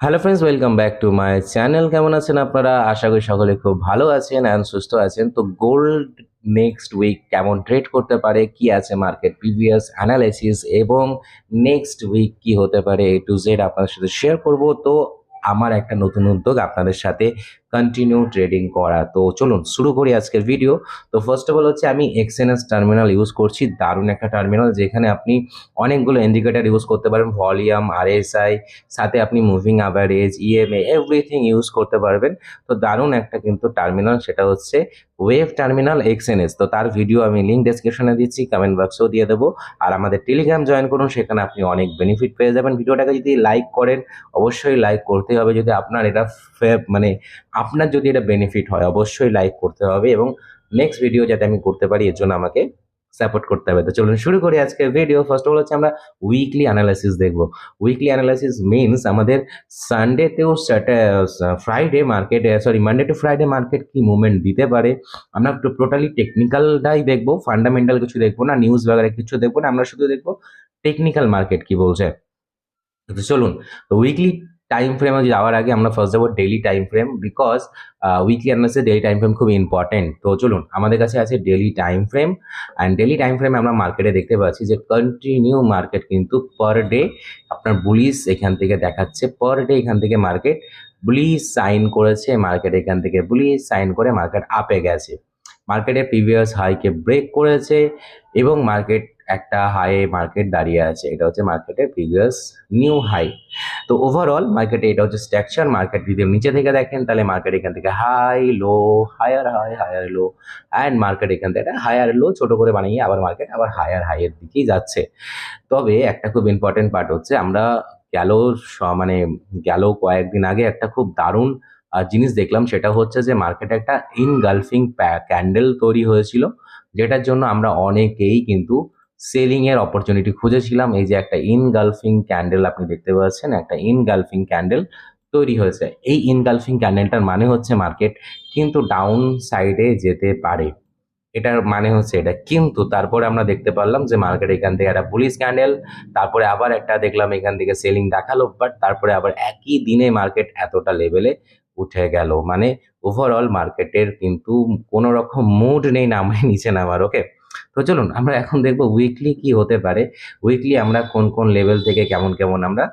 Hello friends, welcome back to my channel. কেমন আছেন আপনারা? আশা করি সকলে খুব ভালো আছেন অ্যান্ড সুস্থ আছেন। তো গোল্ড নেক্সট উইক কেমন ট্রেড করতে পারে, কি আছে মার্কেট প্রিভিয়াস অ্যানালাইসিস এবং নেক্সট উইক কি হতে পারে এ টু জেড আপনাদের সাথে শেয়ার করব। তো আমার একটা নতুন উদ্যোগ আপনাদের সাথে কন্টিনিউ ট্রেডিং করা। তো চলুন শুরু করি আজকের ভিডিও। তো ফার্স্ট অফ অল হচ্ছে আমি এক্সএনএস টার্মিনাল ইউজ করছি, দারুণ একটা টার্মিনাল যেখানে আপনি অনেকগুলো ইন্ডিকেটর ইউজ করতে পারেন, ভলিউম, আরএসআই, সাথে আপনি moving average, EMA, everything use করতে পারবেন। তো দারুণ একটা কিন্তু টার্মিনাল, সেটা হচ্ছে ওয়েভ টার্মিনাল এক্সএনএস। তো তার ভিডিও আমি লিঙ্ক ডেসক্রিপশনে দিচ্ছি, কমেন্ট বক্সেও দিয়ে দেবো। আর আমাদের টেলিগ্রাম জয়েন করুন, সেখানে আপনি অনেক বেনিফিট পেয়ে যাবেন। ভিডিওটাকে যদি লাইক করেন, অবশ্যই লাইক করতে হবে। যদি আপনার এটা মানে আপনার যদি এটা বেনিফিট হয়, অবশ্যই লাইক করতে হবে এবং নেক্সট ভিডিও যাতে আমি করতে পারি এর জন্য আমাকে সাপোর্ট করতে হবে। তো চলুন শুরু করি আজকের ভিডিও। ফার্স্ট অফ অল হচ্ছে আমরা উইকলি অ্যানালাইসিস দেখবো। উইকলি অ্যানালাইসিস মিনস আমাদের সানডেতেও ফ্রাইডে মার্কেটে, sorry, Monday to Friday market কি মুভমেন্ট দিতে পারে। আমরা টোটালি টেকনিক্যালটাই দেখবো, ফান্ডামেন্টাল কিছু দেখবো না, নিউজ বাগেরা কিছু দেখবো না, আমরা শুধু দেখবো টেকনিক্যাল মার্কেট কি বলছে। তো চলুন, তো উইকলি টাইম ফ্রেমে যাওয়ার আগে আমরা ফার্স্ট যাবো daily time frame, because weekly অ্যানালিসিসে ডেইলি টাইম ফ্রেম খুব ইম্পর্টেন্ট। তো চলুন, আমাদের কাছে আছে daily time frame and daily time ফ্রেমে আমরা মার্কেটে দেখতে পাচ্ছি যে কন্টিনিউ মার্কেট কিন্তু পার ডে আপনার বুলিশ এখান থেকে দেখাচ্ছে। পার ডে এখান থেকে মার্কেট বুলিশ সাইন করেছে, মার্কেট এখান থেকে বুলিশ সাইন করে মার্কেট আপে গেছে, মার্কেটে প্রিভিয়াস হাইকে ব্রেক করেছে এবং মার্কেট একটা হাই মার্কেট দাঁড়িয়ে আছে। এটা হচ্ছে মার্কেটের প্রিভিয়াস নিউ হাই। তো ওভারঅল মার্কেটে এটা হচ্ছে স্ট্রাকচার। মার্কেট যদি নিচে থেকে দেখেন তাহলে মার্কেট এখান থেকে high low, higher high, higher low, and market এখান থেকে একটা হায়ার লো ছোট করে বানিয়ে আবার মার্কেট আবার হায়ার হাইয়ের দিকেই যাচ্ছে। তবে একটা খুব ইম্পর্টেন্ট পার্ট হচ্ছে আমরা গেল মানে গেল কয়েকদিন আগে একটা খুব দারুণ জিনিস দেখলাম, সেটা হচ্ছে যে মার্কেটে একটা ইনগালফিং ক্যান্ডেল তৈরি হয়েছিল, যেটার জন্য আমরা অনেকেই কিন্তু সেলিং এর অপরচুনিটি খুঁজেছিলাম। এই যে একটা ইনগালফিং ক্যান্ডেল আপনি দেখতে পাচ্ছেন, একটা ইনগালফিং ক্যান্ডেল তৈরি হয়েছে। এই ইনগালফিং ক্যান্ডেলটার মানে হচ্ছে মার্কেট কিন্তু ডাউন সাইডে যেতে পারে, এটার মানে হচ্ছে এটা। কিন্তু তারপরে আমরা দেখতে পারলাম যে মার্কেট এখান থেকে একটা বুলিশ ক্যান্ডেল, তারপরে আবার একটা দেখলাম এখান থেকে সেলিং দেখালো, বাট তারপরে আবার একই দিনে মার্কেট এতটা লেভেলে উঠে গেল। মানে ওভারঅল মার্কেটের কিন্তু কোনো রকম মুড নেই নামে নিচে নামার। ওকে, তো চলুন আমরা এখন দেখবো উইকলি কি হতে পারে। উইকলি আমরা কোন কোন লেভেল থেকে কেমন কেমন আমরা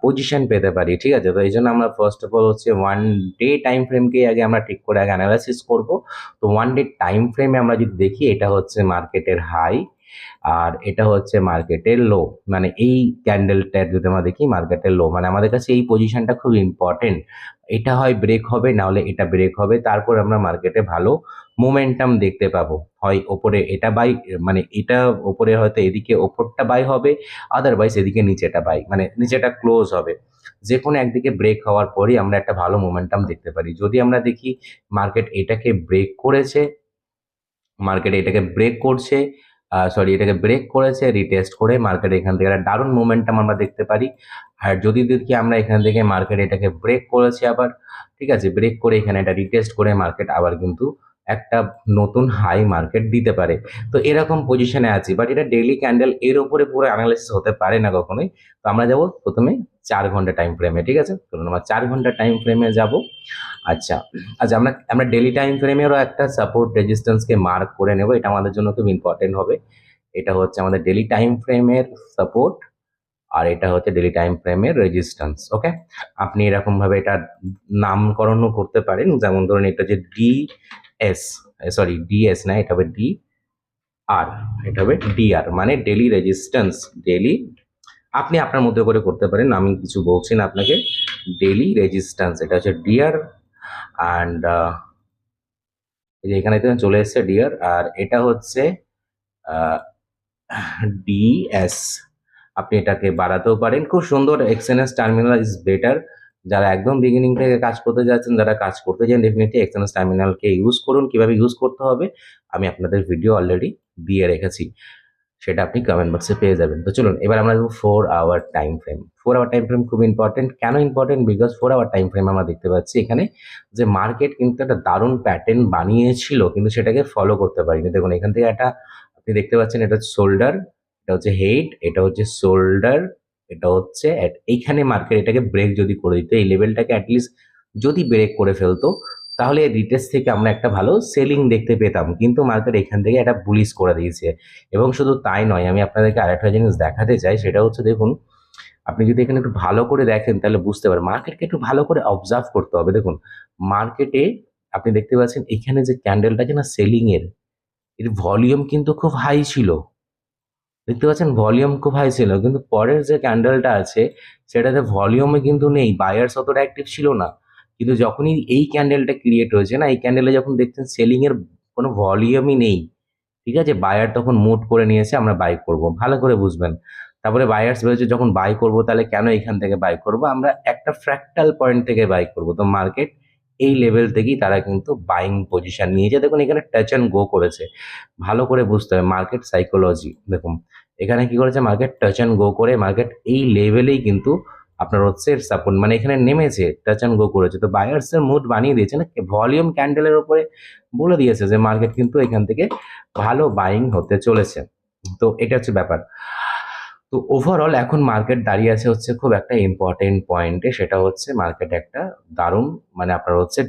পজিশন পেতে পারি, ঠিক আছে। তো এই জন্য আমরা ফার্স্ট অফ অল হচ্ছে ওয়ান ডে টাইম ফ্রেমকে আগে আমরা ঠিক করে আগে অ্যানালাইসিস করব। তো ওয়ান ডে টাইম ফ্রেমে আমরা যদি দেখি, এটা হচ্ছে মার্কেটের হাই আর এটা হচ্ছে মার্কেটের লো। মানে এই ক্যান্ডেলটা যদি আমরা দেখি মার্কেটের লো, মানে আমাদের কাছে এই পজিশনটা খুব ইম্পর্টেন্ট। এটা হয় ব্রেক হবে, না হলে এটা ব্রেক হবে, তারপর আমরা মার্কেটে ভালো মোমেন্টাম দেখতে পাবো। হয় ওপরে এটা বাই, মানে এটা ওপরে হয়তো এদিকে ওপরটা বাই হবে, আদারওয়াইজ এদিকে নিচেটা বাই, মানে নিচেটা ক্লোজ হবে। যে কোনো একদিকে ব্রেক হওয়ার পরই আমরা একটা ভালো মোমেন্টাম দেখতে পারি। যদি আমরা দেখি মার্কেট এটাকে ব্রেক করেছে, মার্কেট এটাকে ব্রেক করছে, সরি, এটাকে ব্রেক করেছে, রিটেস্ট করে মার্কেট এখান থেকে একটা দারুণ মোমেন্টাম আমরা দেখতে পারি। আর যদি দেখি আমরা এখান থেকে মার্কেট এটাকে ব্রেক করেছে আবার, ঠিক আছে, ব্রেক করে এখানে এটা রিটেস্ট করে মার্কেট আবার কিন্তু একটা নতুন হাই মার্কেট দিতে পারে। তো এরকম পজিশনে আছি, বাট এটা ডেইলি ক্যান্ডেল, এর উপরে পুরো অ্যানালাইসিস হতে পারে না কখনোই। তো আমরা যাব প্রথমে 4 ঘন্টা টাইম ফ্রেমে, ঠিক আছে। ধরুন আমরা 4 ঘন্টা টাইম ফ্রেমে যাব। আচ্ছা, আচ্ছা, আমরা আমরা ডেইলি টাইম ফ্রেমেরও একটা সাপোর্ট রেজিস্ট্যান্সকে মার্ক করে নেব, এটা আমাদের জন্য খুব ইম্পর্টেন্ট হবে। এটা হচ্ছে আমাদের ডেইলি টাইম ফ্রেমের সাপোর্ট আর এটা হচ্ছে ডেইলি টাইম ফ্রেমের রেজিস্ট্যান্স। ওকে, আপনি এরকম ভাবে এটা নামকরণও করতে পারেন, যেমন ধরুন এটা যে ডিএস, সরি ডিএস না, এটা হবে ডি আর, এটা হবে ডিআর, মানে ডেইলি রেজিস্ট্যান্স, ডেইলি আপনি আপনার মধ্যে করে করতে পারেন, আমি কিছু বলছি না আপনাকে। ডেইলি রেজিস্ট্যান্স এটা হচ্ছে ডিআর অ্যান্ড এই যে এখানে তো চলে এসেছে ডিয়ার, আর এটা হচ্ছে ডিএস। আপনি এটাকে বাড়াতেও পারেন, খুব সুন্দর। এক্সএনএস টার্মিনাল ইজ বেটার। যারা একদম বিগিনিং থেকে কাজ করতে যাচ্ছেন, যারা কাজ করতে চান, ডেফিনেটলি এক্সএনএস টার্মিনালকে ইউজ করুন। কিভাবে ইউজ করতে হবে আমি আপনাদের ভিডিও অলরেডি দিয়ে রেখেছি, সেটা আপনি কমেন্ট বক্সে পেয়ে যাবেন। তো চলুন এবার আমরা দেখবো 4 hour time frame. 4 hour time frame খুব ইম্পর্টেন্ট। কেন important? Because 4 hour time frame আমরা দেখতে পাচ্ছি এখানে যে মার্কেট কিন্তু একটা দারুণ প্যাটার্ন বানিয়েছিল, কিন্তু সেটাকে ফলো করতে পারিনি। দেখুন এখান থেকে একটা আপনি দেখতে পাচ্ছেন, এটা হচ্ছে শোল্ডার, এটা হচ্ছে হেড, এটা হচ্ছে শোল্ডার, এটা হচ্ছে এইখানে মার্কেট এটাকে ব্রেক যদি করে দিত, এই লেভেলটাকে অ্যাটলিস্ট যদি ব্রেক করে ফেলতো, তাহলে রিটেস্ট থেকে আমরা একটা ভালো সেলিং দেখতে পেতাম, কিন্তু মার্কেট এখান থেকে একটা বুলিশ করে দিয়েছে। এবং শুধু তাই নয়, আমি আপনাদেরকে আরেকটা জিনিস দেখাতে চাই, সেটা হচ্ছে দেখুন, আপনি যদি এখানে একটু ভালো করে দেখেন তাহলে বুঝতে পারবেন, মার্কেটকে একটু ভালো করে অবজার্ভ করতে হবে। দেখুন মার্কেটে আপনি দেখতে পাচ্ছেন এখানে যে ক্যান্ডেলটা আছে না সেলিং এর ভলিউম কিন্তু খুব হাই ছিল, দেখতে পাচ্ছেন ভলিউম খুব হাই ছিল, কিন্তু পরের যে ক্যান্ডেলটা আছে সেটাতে ভলিউমে কিন্তু নেই, বায়ার্স অতটা অ্যাক্টিভ ছিল না। কিন্তু যখনই এই ক্যান্ডেলটা ক্রিয়েট হয়েছে না, এই ক্যান্ডেলে যখন দেখছেন সেলিং এর কোনো ভলিউমই নেই, ঠিক আছে, বায়ার তখন মুড করে নিয়েছে আমরা বাই করব, ভালো করে বুঝবেন। তারপরে বায়ার্স বলেছে যখন বাই করব তাহলে কেন এখান থেকে বাই করব, আমরা একটা ফ্র্যাক্টাল পয়েন্ট থেকে বাই করব। তো মার্কেট এই লেভেল থেকেই তারা কিন্তু বাইং পজিশন নিয়েছে। দেখুন এখানে টাচ অ্যান্ড গো করেছে, ভালো করে বুঝতে হবে মার্কেট সাইকোলজি। দেখুন এখানে কি করেছে, মার্কেট টাচ অ্যান্ড গো করে মার্কেট এই লেভেলেই কিন্তু আপনার হচ্ছে সাপোর্ট, মানে এখানে নেমেছে, টাচ অ্যান্ড গো করেছে, তো বায়ার্স এর মুড বানিয়ে দিয়েছে না, ভলিউম ক্যান্ডেলের উপরে বলে দিয়েছে যে মার্কেট কিন্তু এখান থেকে ভালো বাইং হতে চলেছে। তো এটা হচ্ছে ব্যাপার। তো ওভারঅল এখন মার্কেট দাঁড়িয়ে আছে হচ্ছে খুব একটা ইম্পর্টেন্ট পয়েন্টে, সেটা হচ্ছে মার্কেট একটা দারুণ, মানে আপনার হচ্ছে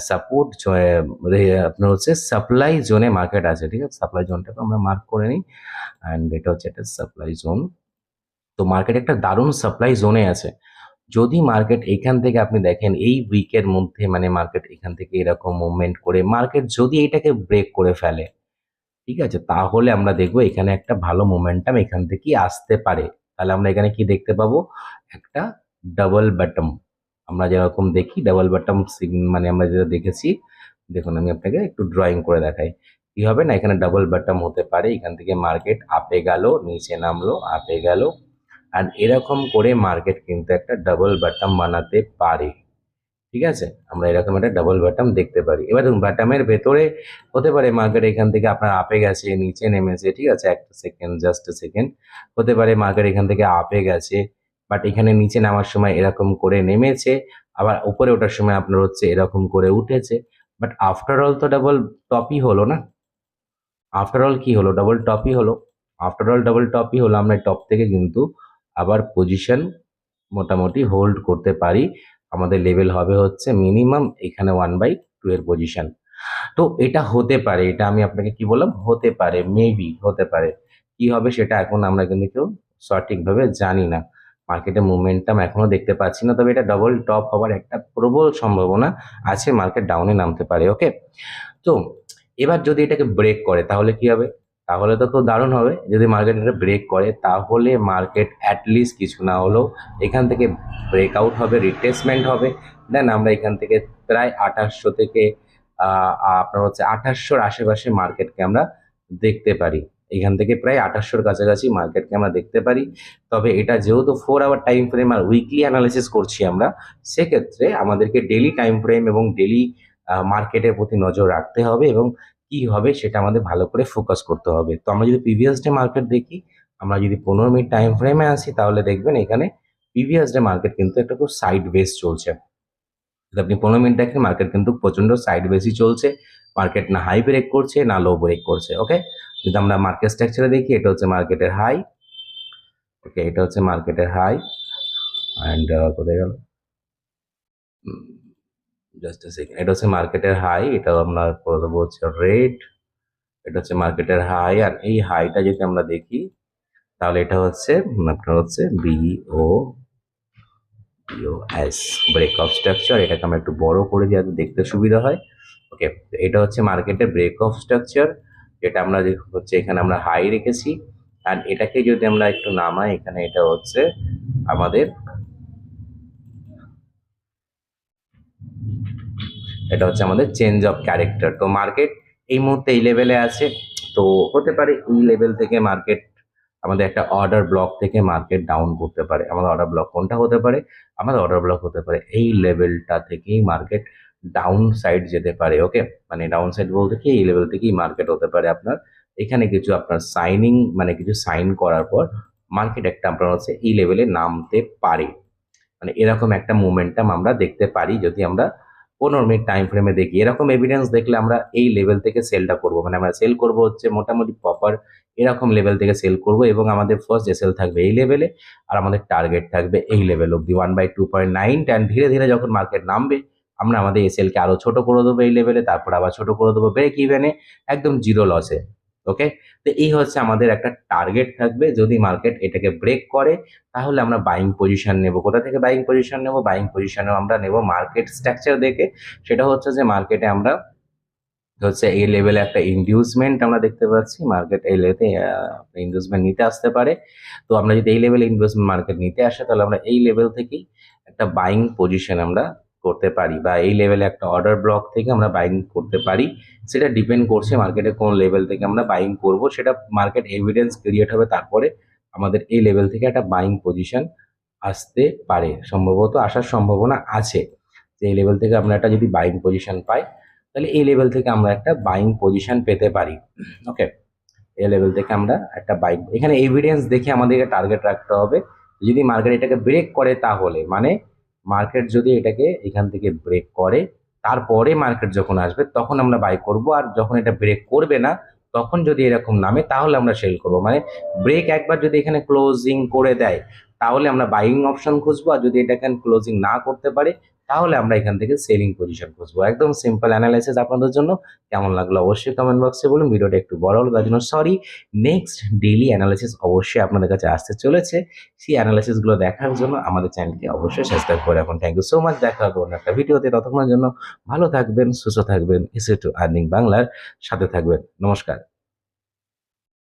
সাপোর্ট, আপনার হচ্ছে সাপ্লাই জোনে মার্কেট আছে, ঠিক আছে, সাপ্লাই জোনটাকে আমরা মার্ক করে নিই, অ্যান্ড এটা হচ্ছে একটা সাপ্লাই জোন। তো মার্কেট একটা দারুণ সাপ্লাই জোনে আছে। যদি মার্কেট এখান থেকে আপনি দেখেন এই উইকের মধ্যে, মানে মার্কেট এখান থেকে এরকম মুভমেন্ট করে মার্কেট যদি এটাকে ব্রেক করে ফেলে, ঠিক আছে, তাহলে আমরা দেখবো এখানে একটা ভালো মোমেন্টাম এখান থেকেই আসতে পারে। তাহলে আমরা এখানে কি দেখতে পাবো, একটা ডাবল বটম, আমরা যেরকম দেখি ডাবল বটম, মানে আমরা যেটা দেখেছি, দেখুন আমি আপনাকে একটু ড্রয়িং করে দেখাই, কি হবে না, এখানে ডাবল বটম হতে পারে, এখান থেকে মার্কেট আপে গেল, নিচে নামলো, আপে গেল, আর এরকম করে মার্কেট কিন্তু একটা ডাবল বটম বানাতে পারে, ঠিক আছে, আমরা এরকম একটা ডাবল বটম দেখতে পারি। এবার দেখুন বটমের ভেতরে হতে পারে মার্কেট এখান থেকে আপনার আপে গেছে, নিচে নেমেছে, ঠিক আছে, একটা সেকেন্ড, জাস্ট সেকেন্ড, হতে পারে মার্কেট এখান থেকে আপে গেছে, বাট এখানে নিচে নামার সময় এরকম করে নেমেছে, আবার উপরে ওঠার সময় আপনার হচ্ছে এরকম করে উঠেছে, বাট আফটার অল তো ডাবল টপই হলো না, আফটার অল কি হলো, ডাবল টপই হলো, আফটার অল ডাবল টপই হলো, আমরা টপ থেকে কিন্তু আবার পজিশন মোটামুটি হোল্ড করতে পারি। আমাদের লেভেল হবে হচ্ছে মিনিমাম এখানে 1/2 এর পজিশন। তো এটা হতে পারে, এটা আমি আপনাকে কি বললাম, হতে পারে, মেবি হতে পারে, কি হবে সেটা এখন আমরা কিন্তু কেউ সঠিকভাবে জানি না, মার্কেটে মুভমেন্টাম এখনো দেখতে পাচ্ছি না, তবে এটা ডবল টপ হওয়ার একটা প্রবল সম্ভাবনা আছে, মার্কেট ডাউনে নামতে পারে। ওকে, তো এবার যদি এটাকে ব্রেক করে তাহলে কি হবে, তাহলে তো খুব দারুণ হবে, যদি মার্কেট এটা ব্রেক করে তাহলে মার্কেট অ্যাটলিস্ট কিছু না হলেও এখান থেকে ব্রেকআউট হবে, রিট্রেসমেন্ট হবে, দেন আমরা এখান থেকে প্রায় 2800 থেকে আপনার হচ্ছে 2800-র আশেপাশে মার্কেটকে আমরা দেখতে পারি, এখান থেকে প্রায় 2800-র কাছাকাছি মার্কেটকে আমরা দেখতে পারি। তবে এটা যেহেতু 4 আওয়ার টাইম ফ্রেম আর উইকলি অ্যানালিসিস করছি আমরা, সেক্ষেত্রে আমাদেরকে ডেলি টাইম ফ্রেম এবং ডেলি মার্কেটের প্রতি নজর রাখতে হবে, এবং কি হবে সেটা আমাদের ভালো করে ফোকাস করতে হবে। তো আমরা যদি প্রিভিয়াস ডে মার্কেট দেখি, আমরা যদি 15 মিনিট টাইম ফ্রেমে আসি, তাহলে দেখবেন এখানে প্রিভিয়াস ডে মার্কেট কিন্তু একটা খুব সাইড বেস চলছে। যদি আপনি 15 মিনিট দেখেন, মার্কেট কিন্তু প্রচন্ড সাইড বেসই চলছে, মার্কেট না হাই ব্রেক করছে না লো ব্রেক করছে। ওকে, যদি আমরা মার্কেট স্ট্রাকচারে দেখি, এটা হচ্ছে মার্কেটের হাই, ওকে, এটা হচ্ছে মার্কেটের হাই, অ্যান্ড কোথায় গেল, জাস্ট এ সেকেন্ড, এটা হচ্ছে মার্কেটের হাই, এটা আমরা করে দেবো হচ্ছে রেড, এটা হচ্ছে মার্কেটের হাই, আর এই হাইটা যদি আমরা দেখি তাহলে এটা হচ্ছে আপনার হচ্ছে বিওএস, ব্রেক অফ স্ট্রাকচার, এটাকে আমরা একটু বড় করে দিই যাতে দেখতে সুবিধা হয়। ওকে, তো এটা হচ্ছে মার্কেটের ব্রেক অফ স্ট্রাকচার, যেটা আমরা হচ্ছে এখানে আমরা হাই রেখেছি, আর এটাকে যদি আমরা একটু নামাই, এখানে এটা হচ্ছে আমাদের, এটা হচ্ছে আমাদের চেঞ্জ অফ ক্যারেক্টার। তো মার্কেট এই মুহূর্তে এই লেভেলে আছে, তো হতে পারে এই লেভেল থেকে মার্কেট আমাদের একটা অর্ডার ব্লক থেকে মার্কেট ডাউন করতে পারে। আমাদের অর্ডার ব্লক কোনটা হতে পারে, আমাদের অর্ডার ব্লক হতে পারে এই লেভেলটা থেকেই মার্কেট ডাউন সাইড যেতে পারে। ওকে, মানে ডাউন সাইড বলতে কি, এই লেভেল থেকেই মার্কেট হতে পারে আপনার এখানে কিছু আপনার সাইনিং, মানে কিছু সাইন করার পর মার্কেট একটা আপনার হচ্ছে এই লেভেলে নামতে পারে, মানে এরকম একটা মোমেন্টাম আমরা দেখতে পারি যদি আমরা 15 মিনিট টাইম ফ্রেমে দেখি, এরকম এভিডেন্স দেখলে আমরা এই লেভেল থেকে সেলটা করব, মানে আমরা সেল করব হচ্ছে মোটামুটি প্রপার এরকম লেভেল থেকে সেল করব, এবং আমাদের ফার্স্ট এসএল থাকবে এই লেভেলে, আর আমাদের টার্গেট থাকবে এই লেভেল অব্দি 1/2.9। অ্যান্ড ধীরে ধীরে যখন মার্কেট নামবে আমরা আমাদের এসএলকে আরো ছোট করে দেবো এই লেভেলে, তারপর আবার ছোট করে দেবো ব্রেক ইভেনে, একদম জিরো লসে। ওকে, তো এই হচ্ছে আমাদের একটা টার্গেট থাকবে। যদি মার্কেট এটাকে ব্রেক করে তাহলে আমরা বাইং পজিশন নেব। কোথা থেকে বাইং পজিশন নেব? বাইং পজিশনও আমরা নেব মার্কেট স্ট্রাকচার দেখে। সেটা হচ্ছে যে মার্কেটে আমরা হচ্ছে এই লেভেলে একটা ইনডিউসমেন্ট আমরা দেখতে পাচ্ছি, মার্কেট এই লেভেলে ইনডিউসমেন্ট নিতে আসতে পারে। তো আমরা যদি এই লেভেলে ইনভেস্টমেন্ট মার্কেট নিতে আসে তাহলে আমরা এই লেভেল থেকেই একটা বাইং পজিশন আমরা করতে পারি, বা এই লেভেলে একটা অর্ডার ব্লক থেকে আমরা বাইং করতে পারি। সেটা ডিপেন্ড করছে মার্কেটে কোন লেভেল থেকে আমরা বাইং করব, সেটা মার্কেট এভিডেন্স ক্রিয়েট হবে, তারপরে আমাদের এই লেভেল থেকে একটা বাইং পজিশন আসতে পারে, সম্ভবত আসার সম্ভাবনা আছে। যে এই লেভেল থেকে আমরা একটা যদি বাইং পজিশন পাই তাহলে এই লেভেল থেকে আমরা একটা বাইং পজিশন পেতে পারি। ওকে, এই লেভেল থেকে আমরা একটা বাইং, এখানে এভিডেন্স দেখে আমাদেরকে টার্গেট রাখতে হবে। যদি মার্কেট এটাকে ব্রেক করে তাহলে, মানে মার্কেট যদি এটাকে এখান থেকে ব্রেক করে তারপরে মার্কেট যখন আসবে তখন আমরা বাই করব, আর যখন এটা ব্রেক করবে না তখন যদি এরকম নামে তাহলে আমরা সেল করব। মানে ব্রেক একবার যদি এখানে ক্লোজিং করে দেয় তাহলে আমরা বাইং অপশন খুঁজবো, আর যদি এটা এখানে ক্লোজিং না করতে পারে তাহলে আমরা এখান থেকে সেলিং পজিশন খুঁজবো। একদম সিম্পল অ্যানালাইসিস আপনাদের জন্য। কেমন লাগলো অবশ্যই কমেন্ট বক্সে বলুন। ভিডিওটা একটু বড় হলো তার জন্য সরি। নেক্সট ডেইলি অ্যানালাইসিস অবশ্যই আপনাদের কাছে আসতে চলেছে। সেই অ্যানালাইসিসগুলো দেখার জন্য আমাদের চ্যানেলকে অবশ্যই সাবস্ক্রাইব করে রাখুন। Thank you so much. দেখা হবে অন্য একটা ভিডিওতে। ততক্ষণের জন্য ভালো থাকবেন, সুস্থ থাকবেন। এসে টু আর্নিং বাংলার সাথে থাকবেন। নমস্কার।